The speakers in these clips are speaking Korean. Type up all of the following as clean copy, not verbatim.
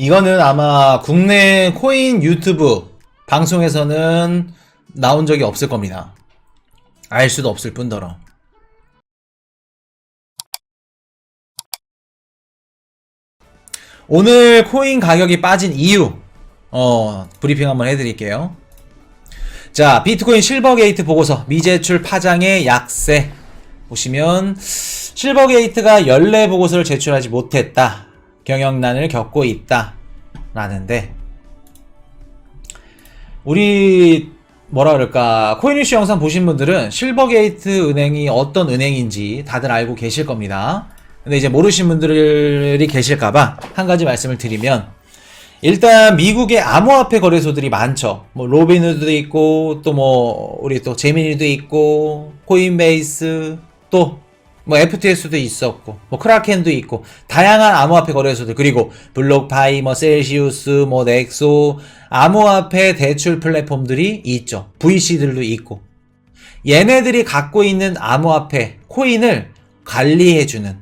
이거는 아마 국내 코인 유튜브 방송에서는 나온 적이 없을 겁니다. 알 수도 없을 뿐더러. 오늘 코인 가격이 빠진 이유 브리핑 한번 해드릴게요. 자, 비트코인 실버게이트 보고서 미제출 파장의 약세 보시면 실버게이트가 연례 보고서를 제출하지 못했다, 경영난을 겪고 있다 라는데, 우리 뭐라 그럴까, 코인이슈 영상 보신 분들은 실버게이트 은행이 어떤 은행인지 다들 알고 계실 겁니다. 근데 이제 모르신 분들이 계실까봐 한 가지 말씀을 드리면, 일단 미국의 암호화폐 거래소들이 많죠. 뭐 로빈후드도 있고, 또 뭐 우리 또 제미니도 있고, 코인베이스, 또 뭐 FTS도 있었고, 뭐 크라켄도 있고, 다양한 암호화폐 거래소들, 그리고 블록파이, 뭐 셀시우스, 뭐 넥소, 암호화폐 대출 플랫폼들이 있죠. VC들도 있고. 얘네들이 갖고 있는 암호화폐 코인을 관리해주는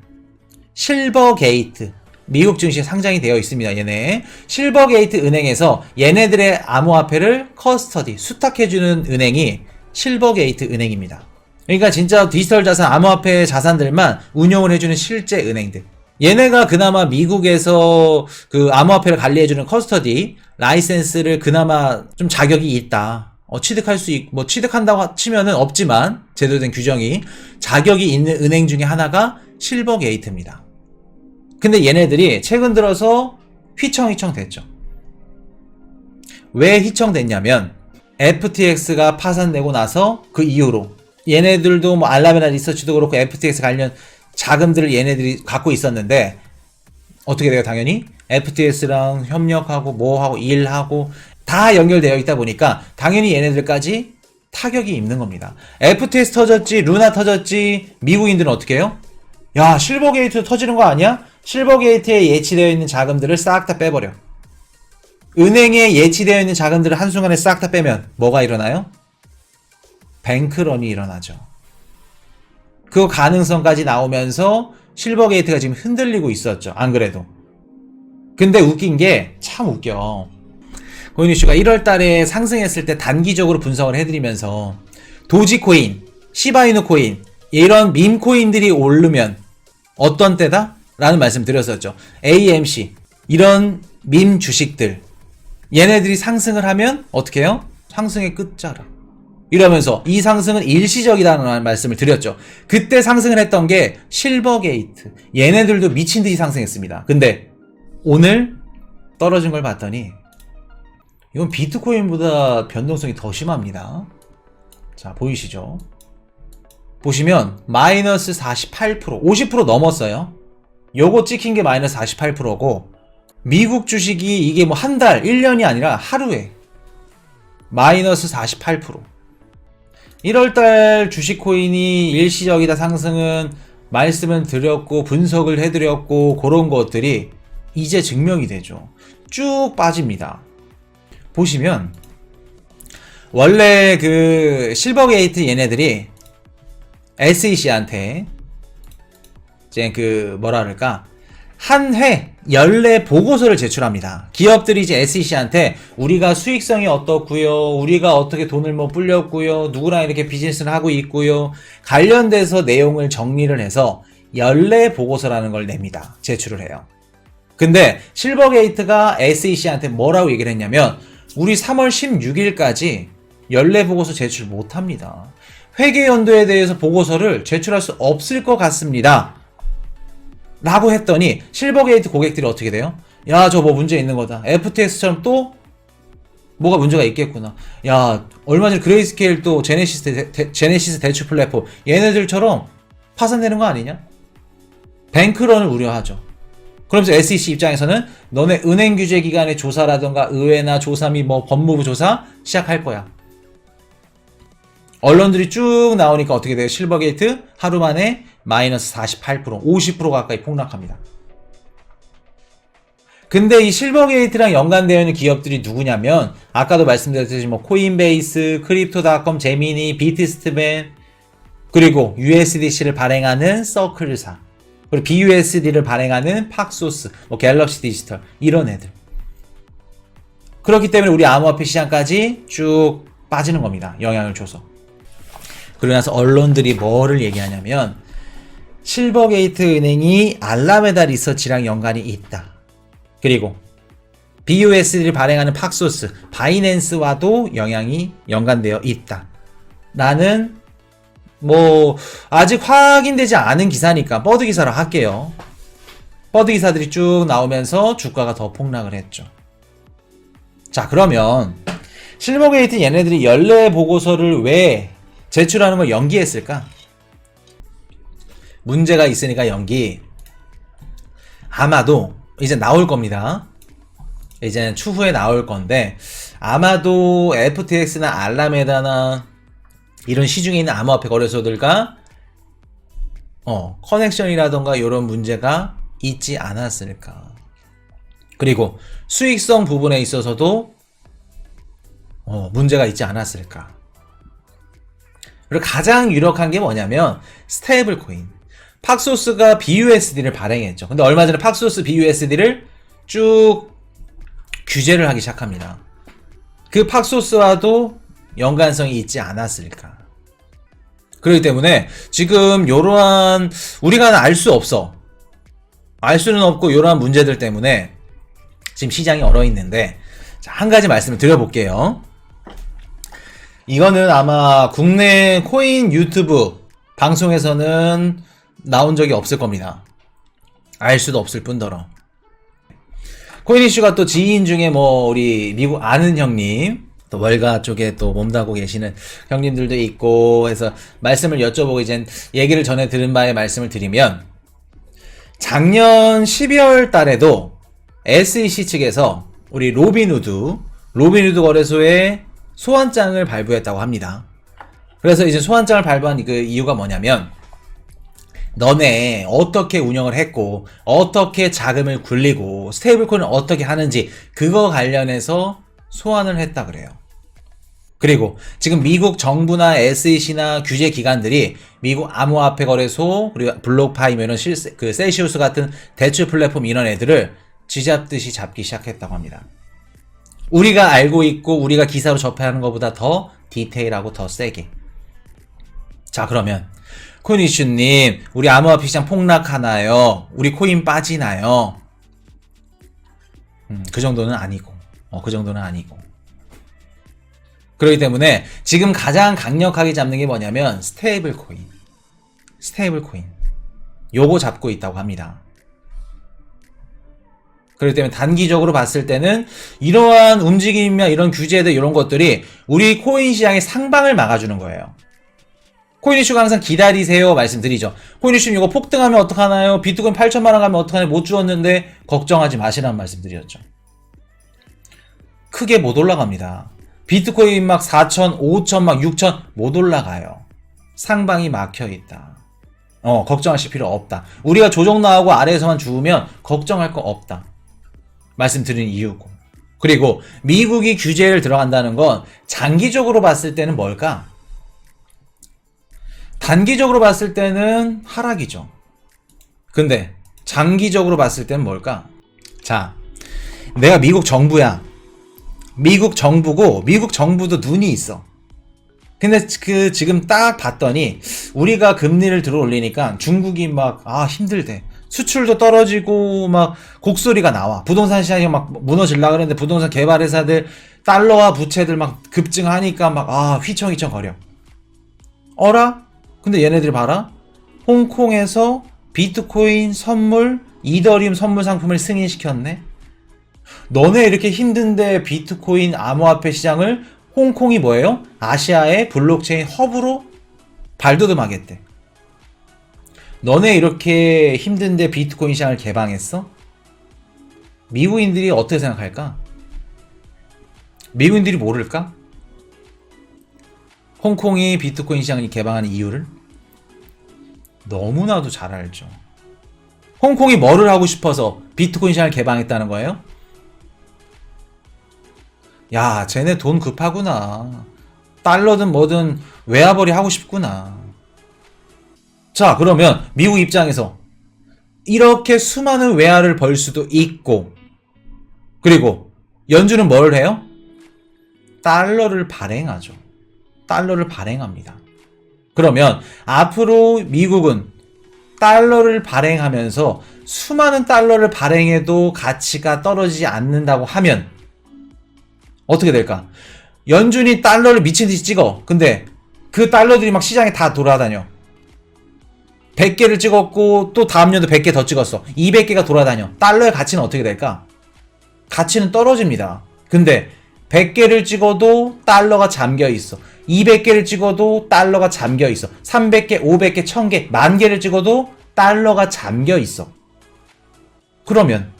실버게이트, 미국 증시에 상장이 되어 있습니다. 얘네 실버게이트 은행에서 얘네들의 암호화폐를 커스터디, 수탁해주는 은행이 실버게이트 은행입니다. 그러니까 진짜 디지털 자산, 암호화폐 자산들만 운용을 해주는 실제 은행들. 얘네가 그나마 미국에서 그 암호화폐를 관리해주는 커스터디 라이센스를 그나마 좀 자격이 있다. 취득할 수 있고, 뭐 취득한다고 치면은 없지만 제대로 된 규정이 자격이 있는 은행 중에 하나가 실버게이트입니다. 근데 얘네들이 최근 들어서 휘청휘청 됐죠. 왜 휘청됐냐면 FTX가 파산되고 나서 그 이후로 얘네들도 뭐 알라메다 리서치도 그렇고 FTX 관련 자금들을 얘네들이 갖고 있었는데, 어떻게 돼요? 당연히 FTS랑 협력하고 뭐하고 일하고 다 연결되어 있다 보니까 당연히 얘네들까지 타격이 있는 겁니다. FTX 터졌지, 루나 터졌지, 미국인들은 어떻게 해요? 야, 실버게이트 터지는 거 아니야? 실버게이트에 예치되어 있는 자금들을 싹 다 빼버려. 은행에 예치되어 있는 자금들을 한순간에 싹 다 빼면 뭐가 일어나요? 뱅크런이 일어나죠. 그 가능성까지 나오면서 실버게이트가 지금 흔들리고 있었죠. 안 그래도. 근데 웃긴 게 참 웃겨. 코인이슈가 1월 달에 상승했을 때 단기적으로 분석을 해드리면서 도지코인, 시바이누 코인, 이런 밈코인들이 오르면 어떤 때다? 라는 말씀 드렸었죠. AMC, 이런 밈 주식들, 얘네들이 상승을 하면 어떻게 해요? 상승의 끝자락 이러면서 이 상승은 일시적이라는 말씀을 드렸죠. 그때 상승을 했던 게 실버게이트, 얘네들도 미친듯이 상승했습니다. 근데 오늘 떨어진 걸 봤더니 이건 비트코인보다 변동성이 더 심합니다. 자, 보이시죠? 보시면 마이너스 48%, 50% 넘었어요. 요거 찍힌 게 마이너스 48%고, 미국 주식이 이게 뭐 한 달, 1년이 아니라 하루에 마이너스 48%. 1월달 주식 코인이 일시적이다 상승은 말씀을 드렸고 분석을 해드렸고, 그런 것들이 이제 증명이 되죠. 쭉 빠집니다. 보시면 원래 그 실버게이트 얘네들이 SEC한테 이제 그 뭐라 그럴까, 한 회 연례 보고서를 제출합니다. 기업들이 이제 SEC한테 우리가 수익성이 어떻고요, 우리가 어떻게 돈을 뭐 불렸고요, 누구랑 이렇게 비즈니스를 하고 있고요, 관련돼서 내용을 정리를 해서 연례 보고서라는 걸 냅니다. 제출을 해요. 근데 실버게이트가 SEC한테 뭐라고 얘기를 했냐면, 우리 3월 16일까지 연례 보고서 제출 못합니다. 회계 연도에 대해서 보고서를 제출할 수 없을 것 같습니다 라고 했더니, 실버게이트 고객들이 어떻게 돼요? 야, 저 뭐 문제 있는 거다. FTX처럼 또 뭐가 문제가 있겠구나. 야, 얼마 전에 그레이스케일 또 제네시스 대출 플랫폼 얘네들처럼 파산되는 거 아니냐? 뱅크런을 우려하죠. 그러면서 SEC 입장에서는 너네 은행 규제 기관의 조사라던가 의회나 조사 및 뭐 법무부 조사 시작할 거야. 언론들이 쭉 나오니까 어떻게 돼요? 실버게이트 하루 만에 마이너스 48%, 50% 가까이 폭락합니다. 근데 이 실버게이트랑 연관되어 있는 기업들이 누구냐면, 아까도 말씀드렸듯이 뭐 코인베이스, 크립토닷컴, 제미니, 비트스트맨, 그리고 USDC를 발행하는 서클사, 그리고 BUSD를 발행하는 팍소스, 뭐 갤럭시 디지털, 이런 애들. 그렇기 때문에 우리 암호화폐 시장까지 쭉 빠지는 겁니다. 영향을 줘서. 그러고 나서 언론들이 뭐를 얘기하냐면 실버게이트 은행이 알라메다 리서치랑 연관이 있다. 그리고 BUSD를 발행하는 팍소스, 바이낸스와도 영향이 연관되어 있다. 라는 뭐 아직 확인되지 않은 기사니까 버드 기사로 할게요. 버드 기사들이 쭉 나오면서 주가가 더 폭락을 했죠. 자, 그러면 실버게이트 얘네들이 연례 보고서를 왜 제출하는 걸 연기했을까? 문제가 있으니까 연기. 아마도 이제 나올 겁니다. 이제 추후에 나올 건데 아마도 FTX나 알라메다나 이런 시중에 있는 암호화폐 거래소들과 커넥션이라던가 이런 문제가 있지 않았을까. 그리고 수익성 부분에 있어서도 문제가 있지 않았을까. 그리고 가장 유력한 게 뭐냐면 스테이블 코인. 팍소스가 BUSD를 발행했죠. 근데 얼마 전에 팍소스 BUSD를 쭉 규제를 하기 시작합니다. 그 팍소스와도 연관성이 있지 않았을까. 그렇기 때문에 지금 이러한 우리가 알 수 없어. 알 수는 없고 이러한 문제들 때문에 지금 시장이 얼어 있는데, 자, 한 가지 말씀을 드려볼게요. 이거는 아마 국내 코인 유튜브 방송에서는 나온 적이 없을 겁니다. 알 수도 없을 뿐더러. 코인 이슈가 또 지인 중에 뭐 우리 미국 아는 형님, 또 월가 쪽에 또 몸담고 계시는 형님들도 있고 해서 말씀을 여쭤보고 이제 얘기를 전에 들은 바에 말씀을 드리면, 작년 12월 달에도 SEC 측에서 우리 로빈후드 거래소에 소환장을 발부했다고 합니다. 그래서 이제 소환장을 발부한 그 이유가 뭐냐면, 너네 어떻게 운영을 했고 어떻게 자금을 굴리고 스테이블코인을 어떻게 하는지 그거 관련해서 소환을 했다 그래요. 그리고 지금 미국 정부나 SEC나 규제 기관들이 미국 암호화폐 거래소 그리고 블록파이면은 그 셀시우스 같은 대출 플랫폼 이런 애들을 쥐잡듯이 잡기 시작했다고 합니다. 우리가 알고 있고 우리가 기사로 접하는 것보다 더 디테일하고 더 세게. 자, 그러면 코인 이슈님, 우리 암호화폐 시장 폭락하나요? 우리 코인 빠지나요? 그 정도는 아니고, 그 정도는 아니고. 그렇기 때문에 지금 가장 강력하게 잡는 게 뭐냐면 스테이블 코인. 요거 잡고 있다고 합니다. 그렇기 때문에 단기적으로 봤을 때는 이러한 움직임이나 이런 규제들 이런 것들이 우리 코인 시장의 상방을 막아주는 거예요. 코인 이슈가 항상 기다리세요 말씀드리죠. 코인 이슈 이거 폭등하면 어떡하나요? 비트코인 8천만 원 가면 어떡하나요? 못 주었는데 걱정하지 마시라는 말씀 드렸죠. 크게 못 올라갑니다. 비트코인 막 4천, 5천, 막 6천 못 올라가요. 상방이 막혀 있다. 걱정하실 필요 없다. 우리가 조정 나오고 아래에서만 주우면 걱정할 거 없다. 말씀드린 이유고. 그리고 미국이 규제를 들어간다는 건 장기적으로 봤을 때는 뭘까? 단기적으로 봤을 때는 하락이죠. 근데 장기적으로 봤을 때는 뭘까? 자, 내가 미국 정부야. 미국 정부고 미국 정부도 눈이 있어. 근데 그 지금 딱 봤더니 우리가 금리를 들어 올리니까 중국이 막 힘들대. 수출도 떨어지고 막 곡소리가 나와. 부동산 시장이 막 무너질라 그랬는데 부동산 개발 회사들 달러와 부채들 막 급증하니까 막 휘청휘청 거려. 어라? 근데 얘네들이 봐라. 홍콩에서 비트코인 선물, 이더리움 선물 상품을 승인시켰네. 너네 이렇게 힘든데 비트코인 암호화폐 시장을 홍콩이 뭐예요? 아시아의 블록체인 허브로 발돋움하겠대. 너네 이렇게 힘든데 비트코인 시장을 개방했어? 미국인들이 어떻게 생각할까? 미국인들이 모를까? 홍콩이 비트코인 시장을 개방하는 이유를? 너무나도 잘 알죠. 홍콩이 뭐를 하고 싶어서 비트코인 시장을 개방했다는 거예요? 야, 쟤네 돈 급하구나. 달러든 뭐든 외화벌이 하고 싶구나. 자, 그러면 미국 입장에서 이렇게 수많은 외화를 벌 수도 있고, 그리고 연준은 뭘 해요? 달러를 발행하죠. 달러를 발행합니다. 그러면 앞으로 미국은 달러를 발행하면서 수많은 달러를 발행해도 가치가 떨어지지 않는다고 하면 어떻게 될까? 연준이 달러를 미친 듯이 찍어. 근데 그 달러들이 막 시장에 다 돌아다녀. 100개를 찍었고 또 다음 년도 100개 더 찍었어. 200개가 돌아다녀. 달러의 가치는 어떻게 될까? 가치는 떨어집니다. 근데 100개를 찍어도 달러가 잠겨 있어. 200개를 찍어도 달러가 잠겨 있어. 300개, 500개, 1000개, 10,000개를 찍어도 달러가 잠겨 있어. 그러면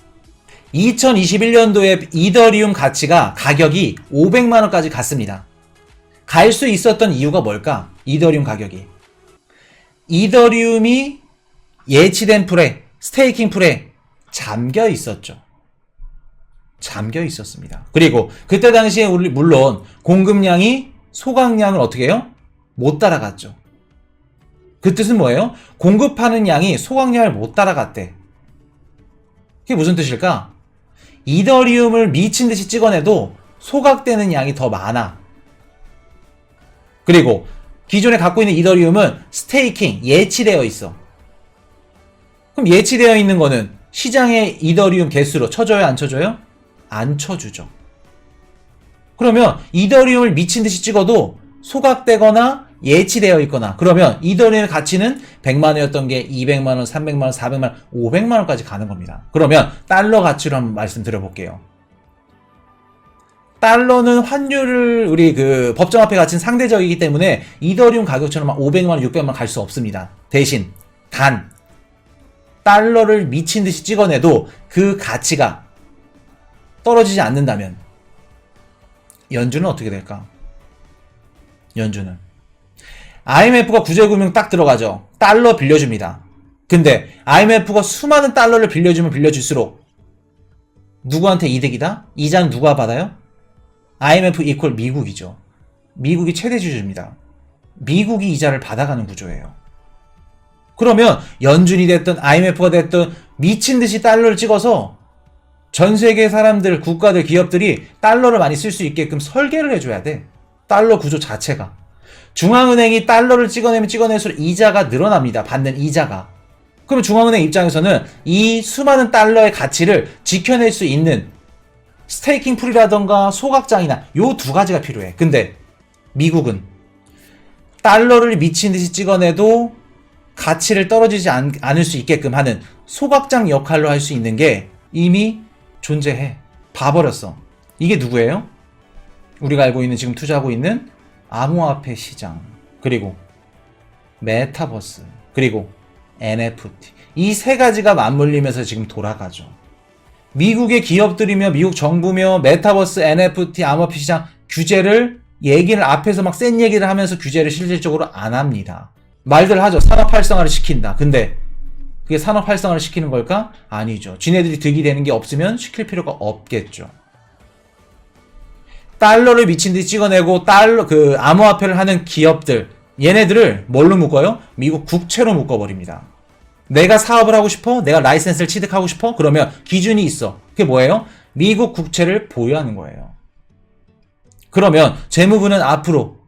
2021년도에 이더리움 가격이 500만 원까지 갔습니다. 갈 수 있었던 이유가 뭘까? 이더리움 가격이. 이더리움이 예치된 풀에, 스테이킹 풀에 잠겨 있었죠. 잠겨 있었습니다. 그리고 그때 당시에 우리 물론 공급량이 소각량을 어떻게 해요? 못 따라갔죠. 그 뜻은 뭐예요? 공급하는 양이 소각량을 못 따라갔대. 그게 무슨 뜻일까? 이더리움을 미친 듯이 찍어내도 소각되는 양이 더 많아. 그리고 기존에 갖고 있는 이더리움은 스테이킹, 예치되어 있어. 그럼 예치되어 있는 거는 시장의 이더리움 개수로 쳐줘요, 안 쳐줘요? 안 쳐주죠. 그러면 이더리움을 미친 듯이 찍어도 소각되거나 예치되어 있거나 그러면 이더리움의 가치는 100만원이었던 게 200만원, 300만원, 400만원, 500만원까지 가는 겁니다. 그러면 달러 가치로 한번 말씀드려볼게요. 달러는 환율을 우리 그 법정 화폐 가치는 상대적이기 때문에 이더리움 가격처럼 막 500만원, 600만원 갈 수 없습니다. 대신 단 달러를 미친 듯이 찍어내도 그 가치가 떨어지지 않는다면 연준은 어떻게 될까? 연준은 IMF가 구제금융 딱 들어가죠. 달러 빌려줍니다. 근데 IMF가 수많은 달러를 빌려주면 빌려줄수록 누구한테 이득이다? 이자는 누가 받아요? IMF 이퀄 미국이죠. 미국이 최대 주주입니다. 미국이 이자를 받아가는 구조예요. 그러면 연준이 됐든 IMF가 됐든 미친 듯이 달러를 찍어서 전 세계 사람들, 국가들, 기업들이 달러를 많이 쓸 수 있게끔 설계를 해줘야 돼. 달러 구조 자체가. 중앙은행이 달러를 찍어내면 찍어낼수록 이자가 늘어납니다. 받는 이자가. 그러면 중앙은행 입장에서는 이 수많은 달러의 가치를 지켜낼 수 있는 스테이킹 풀이라던가 소각장이나 요 두 가지가 필요해. 근데 미국은 달러를 미친 듯이 찍어내도 가치를 떨어지지 않을 수 있게끔 하는 소각장 역할로 할 수 있는 게 이미 존재해. 봐버렸어. 이게 누구예요? 우리가 알고 있는 지금 투자하고 있는 암호화폐 시장, 그리고 메타버스, 그리고 NFT. 이 세 가지가 맞물리면서 지금 돌아가죠. 미국의 기업들이며 미국 정부며 메타버스, NFT, 암호화폐 시장 규제를 얘기를 앞에서 막 센 얘기를 하면서 규제를 실질적으로 안 합니다. 말들 하죠. 산업 활성화를 시킨다. 근데 그게 산업 활성화를 시키는 걸까? 아니죠. 지네들이 득이 되는 게 없으면 시킬 필요가 없겠죠. 달러를 미친 듯이 찍어내고 암호화폐를 하는 기업들, 얘네들을 뭘로 묶어요? 미국 국채로 묶어버립니다. 내가 사업을 하고 싶어? 내가 라이센스를 취득하고 싶어? 그러면 기준이 있어. 그게 뭐예요? 미국 국채를 보유하는 거예요. 그러면 재무부는 앞으로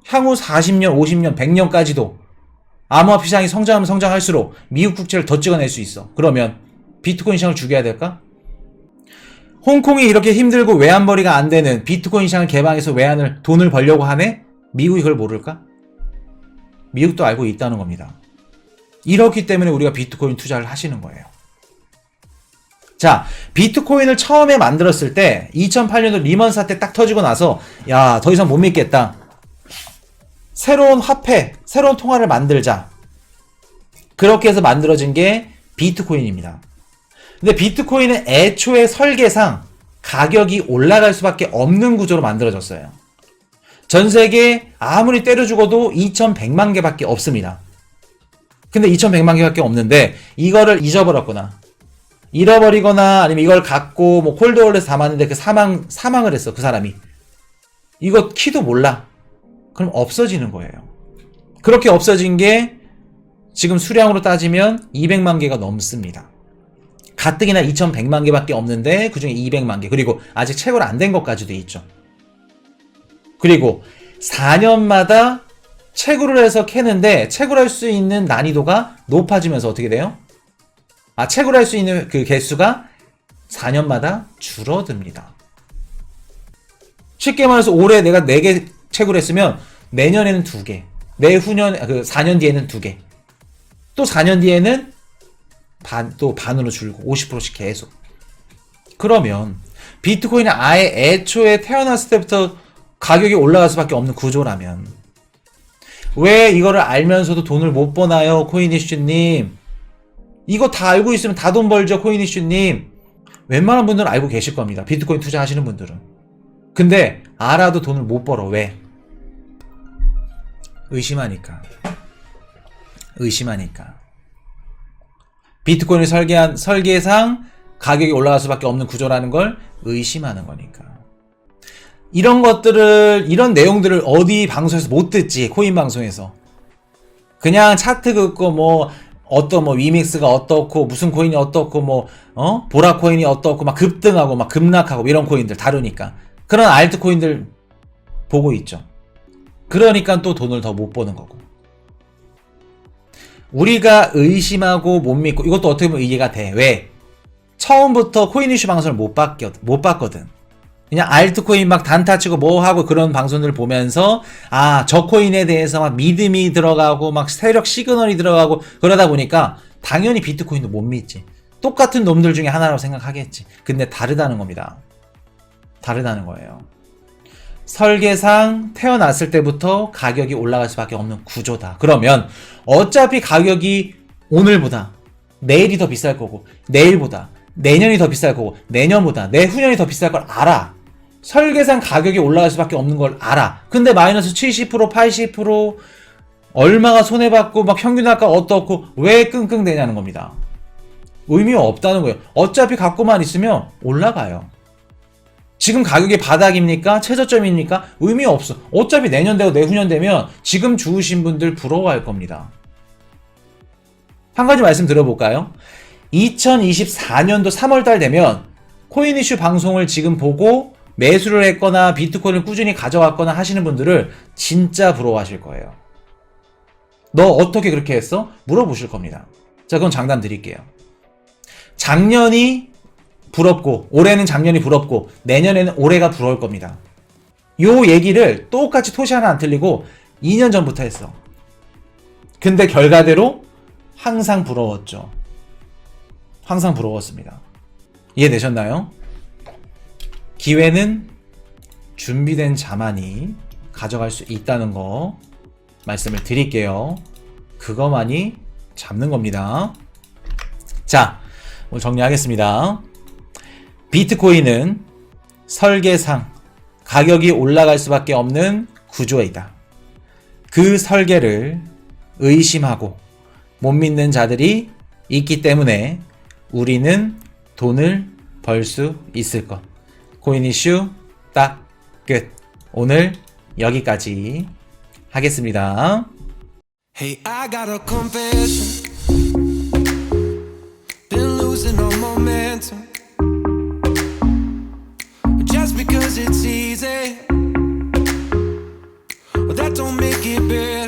향후 40년, 50년, 100년까지도 암호화폐 시장이 성장하면 성장할수록 미국 국채를 더 찍어낼 수 있어. 그러면 비트코인 시장을 죽여야 될까? 홍콩이 이렇게 힘들고 외환벌이가 안 되는 비트코인 시장을 개방해서 돈을 벌려고 하네? 미국이 그걸 모를까? 미국도 알고 있다는 겁니다. 이렇기 때문에 우리가 비트코인 투자를 하시는 거예요. 자, 비트코인을 처음에 만들었을 때 2008년도 리먼 사태 딱 터지고 나서 야, 더 이상 못 믿겠다. 새로운 화폐, 새로운 통화를 만들자. 그렇게 해서 만들어진 게 비트코인입니다. 근데 비트코인은 애초에 설계상 가격이 올라갈 수밖에 없는 구조로 만들어졌어요. 전 세계에 아무리 때려 죽어도 2100만 개밖에 없습니다. 근데 2100만 개밖에 없는데 이거를 잃어버리거나 아니면 이걸 갖고 뭐 콜드월렛에 담았는데 그 사망을 했어. 그 사람이. 이거 키도 몰라. 그럼 없어지는 거예요. 그렇게 없어진 게 지금 수량으로 따지면 200만 개가 넘습니다. 가뜩이나 2100만 개밖에 없는데 그중에 200만 개, 그리고 아직 채굴 안 된 것까지도 있죠. 그리고 4년마다 채굴을 해서 캐는데 채굴할 수 있는 난이도가 높아지면서 어떻게 돼요? 채굴할 수 있는 그 개수가 4년마다 줄어듭니다. 쉽게 말해서 올해 내가 4개 채굴했으면 내년에는 2개, 내후년 4년 뒤에는 2개, 또 4년 뒤에는 또 반으로 줄고 50%씩 계속. 그러면 비트코인은 아예 애초에 태어났을 때부터 가격이 올라갈 수밖에 없는 구조라면 왜 이거를 알면서도 돈을 못 버나요, 코인이슈님? 이거 다 알고 있으면 다 돈 벌죠, 코인이슈님. 웬만한 분들은 알고 계실 겁니다, 비트코인 투자하시는 분들은. 근데 알아도 돈을 못 벌어. 왜? 의심하니까. 비트코인을 설계한 설계상 가격이 올라갈 수밖에 없는 구조라는 걸 의심하는 거니까. 이런 것들을, 이런 내용들을 어디 방송에서 못 듣지, 코인 방송에서. 그냥 차트 긋고 위믹스가 어떻고 무슨 코인이 어떻고 보라 코인이 어떻고 막 급등하고 막 급락하고 이런 코인들 다루니까 그런 알트 코인들 보고 있죠. 그러니까 또 돈을 더 못 버는 거고. 우리가 의심하고 못 믿고, 이것도 어떻게 보면 이해가 돼. 왜? 처음부터 코인 이슈 방송을 못 봤거든. 그냥 알트코인 막 단타 치고 뭐 하고 그런 방송들을 보면서 저 코인에 대해서 막 믿음이 들어가고 막 세력 시그널이 들어가고 그러다 보니까 당연히 비트코인도 못 믿지. 똑같은 놈들 중에 하나라고 생각하겠지. 근데 다르다는 겁니다. 다르다는 거예요. 설계상 태어났을 때부터 가격이 올라갈 수밖에 없는 구조다. 그러면 어차피 가격이 오늘보다 내일이 더 비쌀 거고, 내일보다 내년이 더 비쌀 거고, 내년보다 내후년이 더 비쌀 걸 알아. 설계상 가격이 올라갈 수밖에 없는 걸 알아. 근데 마이너스 70%, 80% 얼마가 손해받고 막 평균가가 어떻고 왜 끙끙대냐는 겁니다. 의미가 없다는 거예요. 어차피 갖고만 있으면 올라가요. 지금 가격이 바닥입니까? 최저점입니까? 의미 없어. 어차피 내년 되고 내후년 되면 지금 주우신 분들 부러워할 겁니다. 한 가지 말씀 들어볼까요? 2024년도 3월달 되면 코인 이슈 방송을 지금 보고 매수를 했거나 비트코인을 꾸준히 가져왔거나 하시는 분들을 진짜 부러워하실 거예요. 너 어떻게 그렇게 했어? 물어보실 겁니다. 자, 그럼 장담 드릴게요. 작년이 부럽고, 올해는 작년이 부럽고, 내년에는 올해가 부러울 겁니다. 요 얘기를 똑같이 토시 하나 안 틀리고 2년 전부터 했어. 근데 결과대로 항상 부러웠죠. 항상 부러웠습니다. 이해되셨나요? 기회는 준비된 자만이 가져갈 수 있다는 거 말씀을 드릴게요. 그거만이 잡는 겁니다. 자, 오늘 정리하겠습니다. 비트코인은 설계상 가격이 올라갈 수밖에 없는 구조이다. 그 설계를 의심하고 못 믿는 자들이 있기 때문에 우리는 돈을 벌 수 있을 것. 코인 이슈 딱 끝. 오늘 여기까지 하겠습니다. Hey, I got a confession. Been losing all momentum. Just because it's easy, well, that don't make it better.